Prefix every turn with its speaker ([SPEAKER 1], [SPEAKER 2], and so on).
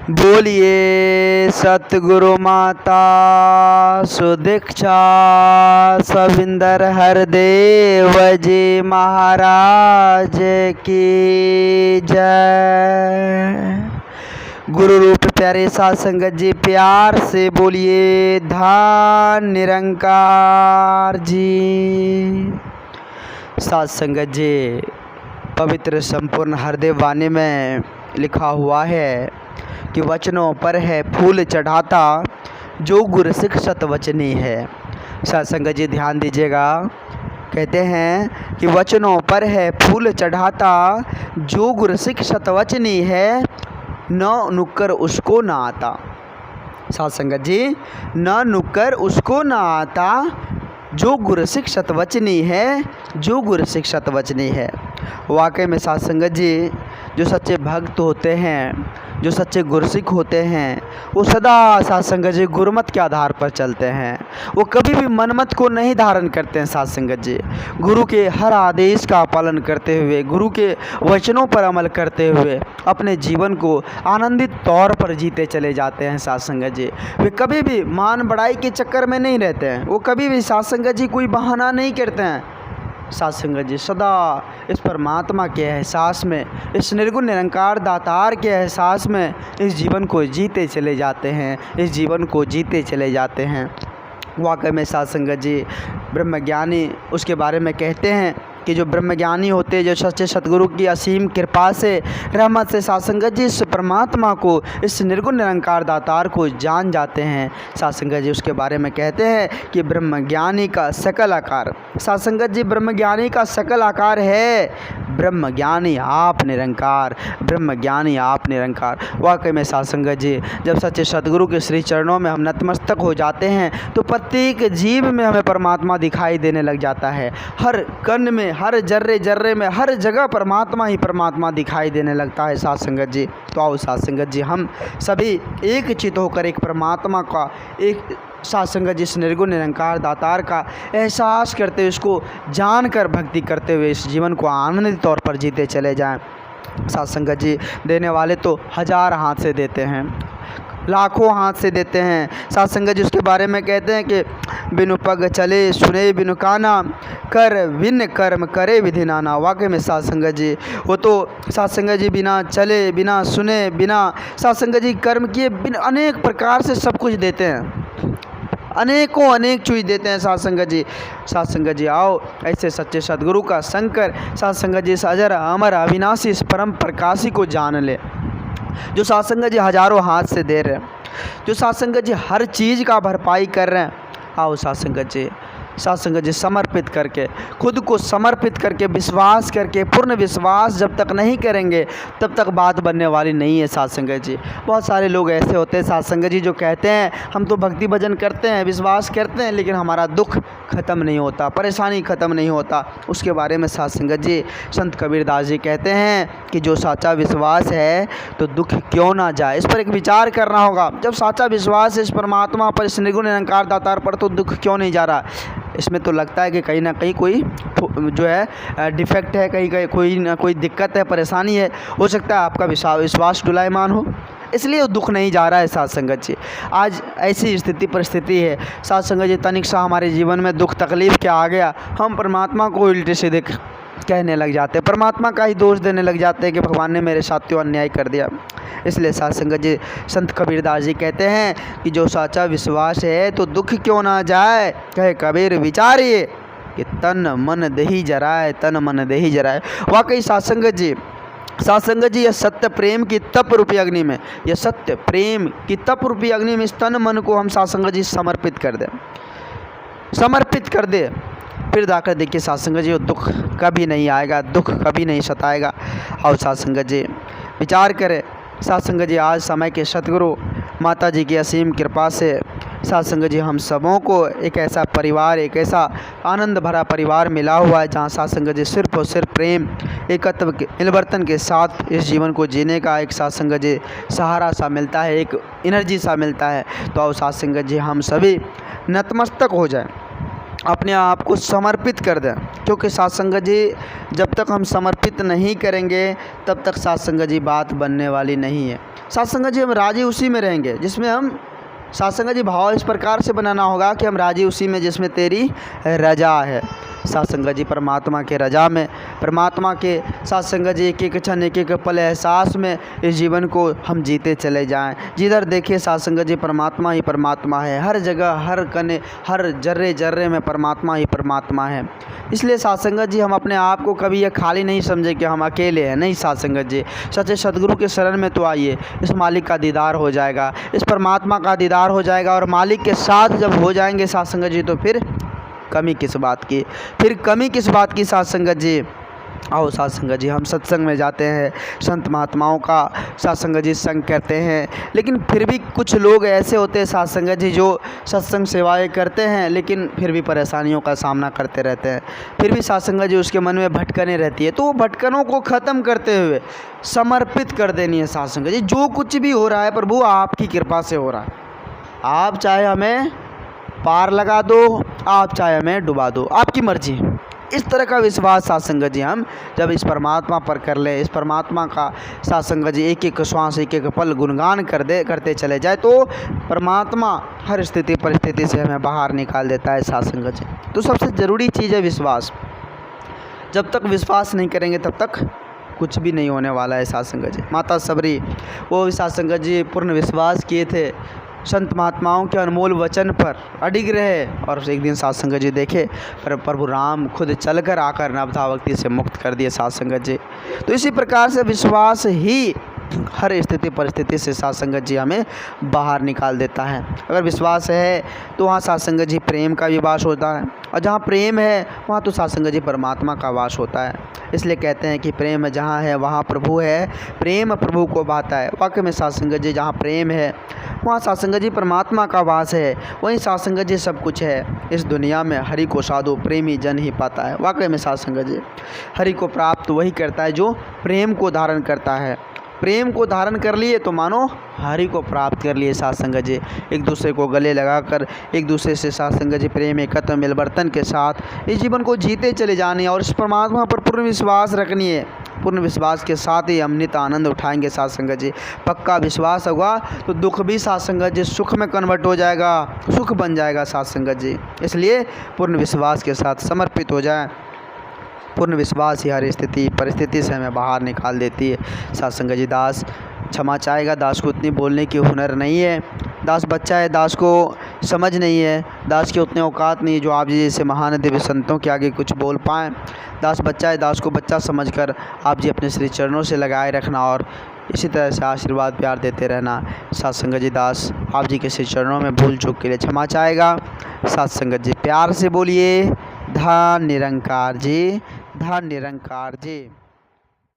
[SPEAKER 1] बोलिए सतगुरु माता सुदीक्षा सविंदर हरदेव जी महाराज की जय। गुरु रूप प्यारे साध संगत जी प्यार से बोलिए धन निरंकार जी। साध संगत जी पवित्र संपूर्ण हरदेव वाणी में लिखा हुआ है कि वचनों पर है फूल चढ़ाता जो गुर सिख सतवचनी है। साध संगत जी ध्यान दीजिएगा, कहते हैं कि वचनों पर है फूल चढ़ाता जो गुर सिख सतवचनी है, न नुक्कर उसको न आता। साध संगत जी न नुक्कर उसको न आता जो गुर सिख सतवचनी है, जो गुर सिख सतवचनी है। वाकई में साध संगत जी जो सच्चे भक्त होते हैं, जो सच्चे गुरसिख होते हैं, वो सदा साध संगत जी गुरुमत के आधार पर चलते हैं। वो कभी भी मनमत को नहीं धारण करते हैं। साध संगत जी गुरु के हर आदेश का पालन करते हुए, गुरु के वचनों पर अमल करते हुए अपने जीवन को आनंदित तौर पर जीते चले जाते हैं। साध संगत जी वे कभी भी मान बढ़ाई के चक्कर में नहीं रहते हैं। वो कभी भी साध संगत जी कोई बहाना नहीं करते हैं। साध संगत जी सदा इस परमात्मा के एहसास में, इस निर्गुण निरंकार दातार के एहसास में इस जीवन को जीते चले जाते हैं, इस जीवन को जीते चले जाते हैं। वाकई में साध संगत जी ब्रह्मज्ञानी उसके बारे में कहते हैं कि जो ब्रह्मज्ञानी होते हैं, जो सच्चे सतगुरु की असीम कृपा से, रहमत से साध संगत जी इस परमात्मा को, इस निर्गुण निरंकार दातार को जान जाते हैं। साध संगत जी उसके बारे में कहते हैं कि ब्रह्मज्ञानी का सकल आकार, साध संगत जी ब्रह्मज्ञानी का सकल आकार है ब्रह्मज्ञानी आप निरंकार, ब्रह्मज्ञानी आप निरंकार। वाकई में साध संगत जी जब सच्चे सतगुरु के श्री चरणों में हम नतमस्तक हो जाते हैं तो प्रत्येक जीव में हमें परमात्मा दिखाई देने लग जाता है। हर कण में, हर जर्रे जर्रे में, हर जगह परमात्मा ही परमात्मा दिखाई देने लगता है। साध संगत जी तो आओ साध संगत जी हम सभी एक चित होकर एक परमात्मा का, एक साध संगत जी इस निर्गुण निरंकार दातार का एहसास करते हुए, उसको जानकर भक्ति करते हुए इस जीवन को आनंदित तौर पर जीते चले जाएं। साध संगत जी देने वाले तो हजार हाथ से देते हैं, लाखों हाथ से देते हैं। साध संगत जी उसके बारे में कहते हैं कि बिनु पग चले सुने बिनु काना, कर विन कर्म करे विधि नाना। वाकई में साध संगत जी वो तो साध संगत जी बिना चले, बिना सुने, बिना साध संगत जी कर्म किए, बिना अनेक प्रकार से सब कुछ देते हैं, अनेकों अनेक चीज़ देते हैं। साध संगत जी, साध संगत जी आओ ऐसे सच्चे सदगुरु का शंकर साध संगत जी इस अजर अमर अविनाशी इस परम प्रकाशी को जान ले, जो साध संगत जी हजारों हाथ से दे रहे हैं, जो साध संगत जी हर चीज़ का भरपाई कर रहे हैं। आओ साध संगत जी, साध संगत जी समर्पित करके, खुद को समर्पित करके, विश्वास करके, पूर्ण विश्वास जब तक नहीं करेंगे तब तक बात बनने वाली नहीं है। साध संगत जी बहुत सारे लोग ऐसे होते हैं साध संगत जी जो कहते हैं हम तो भक्ति भजन करते हैं, विश्वास करते हैं, लेकिन हमारा दुख ख़त्म नहीं होता, परेशानी ख़त्म नहीं होता। उसके बारे में साध संगत जी संत कबीरदास जी कहते हैं कि जो साचा विश्वास है तो दुख क्यों ना जाए। इस पर एक विचार करना होगा। जब साचा विश्वास है इस परमात्मा पर, इस निर्गुण निरंकार दातार पर, तो दुख क्यों नहीं जा रहा। इसमें तो लगता है कि कहीं ना कहीं कोई जो है डिफेक्ट है, कहीं कहीं कोई ना कोई दिक्कत है, परेशानी है। हो सकता है आपका विश्वास डुलायमान हो, इसलिए दुख नहीं जा रहा है। साध संगत जी आज ऐसी स्थिति परिस्थिति है साध संगत जी, तनिक सा हमारे जीवन में दुख तकलीफ़ क्या आ गया, हम परमात्मा को उल्टे सीधे कहने लग जाते हैं, परमात्मा का ही दोष देने लग जाते हैं कि भगवान ने मेरे साथियों अन्याय कर दिया। इसलिए साध संगत जी संत कबीरदास जी कहते हैं कि जो साचा विश्वास है तो दुख क्यों ना जाए, कहे कबीर विचारिए कि तन मन देही जराए, तन मन देही जराए। वाकई साध संगत जी, साध संगत जी यह सत्य प्रेम की तप रूपी अग्नि में, यह सत्य प्रेम की तप रूपी अग्नि में इस तन मन को हम साध संगत जी समर्पित कर दें, समर्पित कर दे, फिर जाकर देखिए साध संगत जी वो दुख कभी नहीं आएगा, दुख कभी नहीं सताएगा। और साध संगत जी विचार करें, साध संगत जी आज समय के सतगुरु माता जी की असीम कृपा से साध संगत जी हम सबों को एक ऐसा परिवार, एक ऐसा आनंद भरा परिवार मिला हुआ है जहाँ साध संगत जी सिर्फ और सिर्फ प्रेम, एकत्व के मिलवर्तन के साथ इस जीवन को जीने का एक साध संगत जी सहारा सा मिलता है, एक एनर्जी सा मिलता है। तो आओ साध संगत जी हम सभी नतमस्तक हो जाएं, अपने आप को समर्पित कर दें, क्योंकि साध संगत जी जब तक हम समर्पित नहीं करेंगे तब तक साध संगत जी बात बनने वाली नहीं है। साथ संगत जी हम राजी उसी में रहेंगे जिसमें हम, साथ संगत जी भाव इस प्रकार से बनाना होगा कि हम राजी उसी में जिसमें तेरी रजा है। साथ संगत जी परमात्मा के रजा में, परमात्मा के साथ संगत जी एक एक क्षण एक एक पल एहसास में इस जीवन को हम जीते चले जाएं। जिधर देखिए साथ संगत जी परमात्मा ही परमात्मा है, हर जगह हर कने हर जर्रे जर्रे में परमात्मा ही परमात्मा है। इसलिए साथ संगत जी हम अपने आप को कभी ये खाली नहीं समझे कि हम अकेले हैं, नहीं साथ संगत जी। सच्चे सदगुरु के शरण में तो आइए, इस मालिक का दीदार हो जाएगा, इस परमात्मा का दीदार हो जाएगा और मालिक के साथ जब हो जाएंगे साथ संगत जी तो फिर कमी किस बात की, फिर कमी किस बात की साथ संगत जी। आओ साथ संगत जी हम सत्संग में जाते हैं, संत महात्माओं का साथ संगत जी संग करते हैं, लेकिन फिर भी कुछ लोग ऐसे होते हैं साथ संगत जी जो सत्संग सेवाएं करते हैं लेकिन फिर भी परेशानियों का सामना करते रहते हैं, फिर भी साथ संगत जी उसके मन में भटकने रहती है। तो वो भटकनों को ख़त्म करते हुए समर्पित कर देनी है साथ संगत जी। जो कुछ भी हो रहा है प्रभु आपकी कृपा से हो रहा है, आप चाहे हमें पार लगा दो, आप चाहे हमें डुबा दो, आपकी मर्जी। इस तरह का विश्वास साथ संगत जी हम जब इस परमात्मा पर कर ले, इस परमात्मा का साथ संगत जी एक एक श्वास एक एक पल गुणगान करते चले जाए तो परमात्मा हर स्थिति परिस्थिति से हमें बाहर निकाल देता है साथ संगत जी। तो सबसे ज़रूरी चीज़ है विश्वास। जब तक विश्वास नहीं करेंगे तब तक कुछ भी नहीं होने वाला है साथ संगत जी। माता सबरी वो साथ संगत जी पूर्ण विश्वास किए थे, संत महात्माओं के अनमोल वचन पर अडिग रहे और एक दिन साथ संगत जी देखे पर प्रभु राम खुद चलकर आकर नवधावक्ति से मुक्त कर दिए साथ संगत जी। तो इसी प्रकार से विश्वास ही हर स्थिति परिस्थिति से साथ संगत जी हमें बाहर निकाल देता है। अगर विश्वास है तो वहाँ साथ संगत जी प्रेम का भी वास होता है, और जहाँ प्रेम है वहाँ तो साथ संगत जी परमात्मा का वास होता है। इसलिए कहते हैं कि प्रेम जहाँ है वहाँ प्रभु है, प्रेम प्रभु को भाता है। वाकई में साथ संगत जी जहाँ प्रेम है वहाँ साथ संगत जी परमात्मा का वास है, वहीं साथ संगत जी सब कुछ है। इस दुनिया में हरि को साधु प्रेमी जन ही पाता है। वाकई में साथ संगत जी हरि को प्राप्त वही करता है जो प्रेम को धारण करता है। प्रेम को धारण कर लिए तो मानो हरि को प्राप्त कर लिए साथ संगत जी। एक दूसरे को गले लगाकर एक दूसरे से साथ संगत जी प्रेम एकत्र मिलवर्तन के साथ इस जीवन को जीते चले जाने और इस परमात्मा पर पूर्ण विश्वास रखनी है। पूर्ण विश्वास के साथ ही हम नित आनंद उठाएंगे साथ संगत जी। पक्का विश्वास होगा तो दुख भी साथ संगत जी सुख में कन्वर्ट हो जाएगा, सुख बन जाएगा साथ संगत जी। इसलिए पूर्ण विश्वास के साथ समर्पित हो जाए। पूर्ण विश्वास ही हर स्थिति परिस्थिति से हमें बाहर निकाल देती है साथ संगत जी। दास क्षमा चाहेगा, दास को उतनी बोलने की हुनर नहीं है, दास बच्चा है, दास को समझ नहीं है, दास की उतने औकात नहीं है जो आप जी जैसे महान दिव्य संतों के आगे कुछ बोल पाएँ। दास बच्चा है, दास को बच्चा समझकर आप जी अपने श्री चरणों से लगाए रखना और इसी तरह से आशीर्वाद प्यार देते रहना साथ संगत जी। दास आप जी के श्री चरणों में भूल चूक के लिए क्षमा चाहेगा साथ संगत जी। प्यार से बोलिए धन निरंकार जी, धन निरंकार जी।